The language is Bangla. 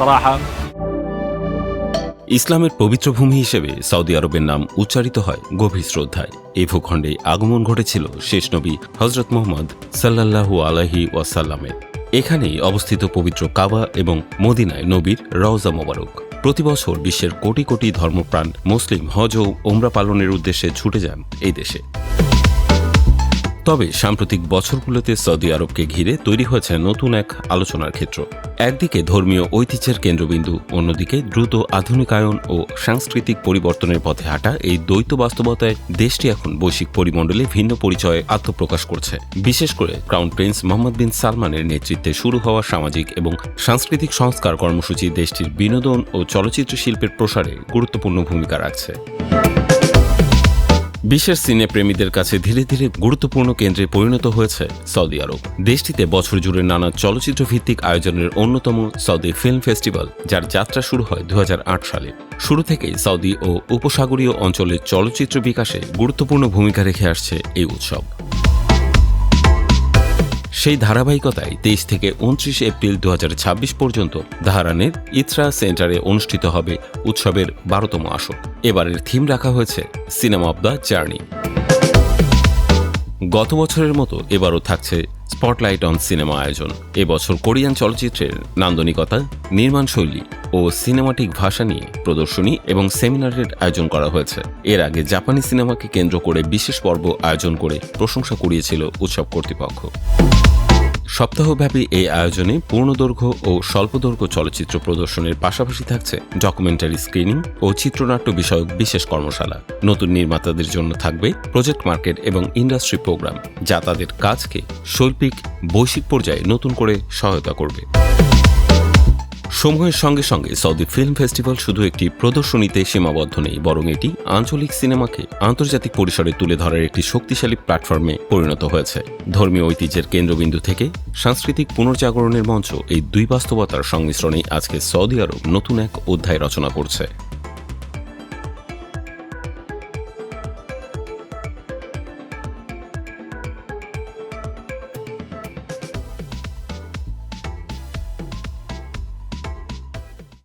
صراحة ইসলামের পবিত্র ভূমি হিসেবে সৌদি আরবের নাম উচ্চারিত হয় গভীর শ্রদ্ধায়। এই ভূখণ্ডে আগমন ঘটেছিল শেষ নবী হজরত মুহাম্মদ সাল্লাল্লাহু আলাইহি ওয়াসাল্লামের। এখানেই অবস্থিত পবিত্র কাবা এবং মদিনায় নবীর রওজা মোবারক। প্রতিবছর বিশ্বের কোটি কোটি ধর্মপ্রাণ মুসলিম হজ ও ওমরা পালনের উদ্দেশ্যে ছুটে যান এই দেশে। তবে সাম্প্রতিক বছরগুলোতে সৌদি আরবকে ঘিরে তৈরি হয়েছে নতুন এক আলোচনার ক্ষেত্র। একদিকে ধর্মীয় ঐতিহ্যের কেন্দ্রবিন্দু, অন্যদিকে দ্রুত আধুনিকায়ন ও সাংস্কৃতিক পরিবর্তনের পথে হাঁটা এই দ্বৈত বাস্তবতায় দেশটি এখন বৈশ্বিক পরিমণ্ডলে ভিন্ন পরিচয়ে আত্মপ্রকাশ করছে। বিশেষ করে ক্রাউন প্রিন্স মোহাম্মদ বিন সালমানের নেতৃত্বে শুরু হওয়া সামাজিক এবং সাংস্কৃতিক সংস্কার কর্মসূচি দেশটির বিনোদন ও চলচ্চিত্র শিল্পের প্রসারে গুরুত্বপূর্ণ ভূমিকা রাখছে। বিশ্বের সিনেপ্রেমীদের কাছে ধীরে ধীরে গুরুত্বপূর্ণ কেন্দ্রে পরিণত হয়েছে সৌদি আরব। দেশটিতে বছর জুড়ে নানা চলচ্চিত্র ভিত্তিক আয়োজনের অন্যতম সৌদি ফিল্ম ফেস্টিভ্যাল, যার যাত্রা শুরু হয় 2008 সালে। শুরু থেকেই সৌদি ও উপসাগরীয় অঞ্চলের চলচ্চিত্র বিকাশে গুরুত্বপূর্ণ ভূমিকা রেখে আসছে এই উৎসব। সেই ধারাবাহিকতায় 23 থেকে 29 এপ্রিল 2026 পর্যন্ত তেহরানের ইত্রা সেন্টারে অনুষ্ঠিত হবে উৎসবের 12তম আসর। এবারের থিম রাখা হয়েছে সিনেমা অব দ্য জার্নি। গত বছরের মতো এবারও থাকছে স্পটলাইট অন সিনেমা আয়োজন। এবছর কোরিয়ান চলচ্চিত্রের নান্দনিকতা, নির্মাণশৈলী ও সিনেমাটিক ভাষা নিয়ে প্রদর্শনী এবং সেমিনারের আয়োজন করা হয়েছে। এর আগে জাপানি সিনেমাকে কেন্দ্র করে বিশেষ পর্ব আয়োজন করে প্রশংসা কুড়িয়েছিল উৎসব কর্তৃপক্ষ। সপ্তাহব্যাপী এই আয়োজনে পূর্ণদৈর্ঘ্য ও স্বল্পদৈর্ঘ্য চলচ্চিত্র প্রদর্শনের পাশাপাশি থাকছে ডকুমেন্টারি স্ক্রিনিং ও চিত্রনাট্য বিষয়ক বিশেষ কর্মশালা। নতুন নির্মাতাদের জন্য থাকবে প্রজেক্ট মার্কেট এবং ইন্ডাস্ট্রি প্রোগ্রাম, যা তাদের কাজকে শৈল্পিক বৈশ্বিক পর্যায়ে নতুন করে সহায়তা করবে। সময়ের সঙ্গে সঙ্গে সৌদি ফিল্ম ফেস্টিভ্যাল শুধু একটি প্রদর্শনীতে সীমাবদ্ধ নেই, বরং এটি আঞ্চলিক সিনেমাকে আন্তর্জাতিক পরিসরে তুলে ধরার একটি শক্তিশালী প্ল্যাটফর্মে পরিণত হয়েছে। ধর্মীয় ঐতিহ্যের কেন্দ্রবিন্দু থেকে সাংস্কৃতিক পুনর্জাগরণের মঞ্চ, এই দুই বাস্তবতার সংমিশ্রণেই আজকে সৌদি আরব নতুন এক অধ্যায় রচনা করছে।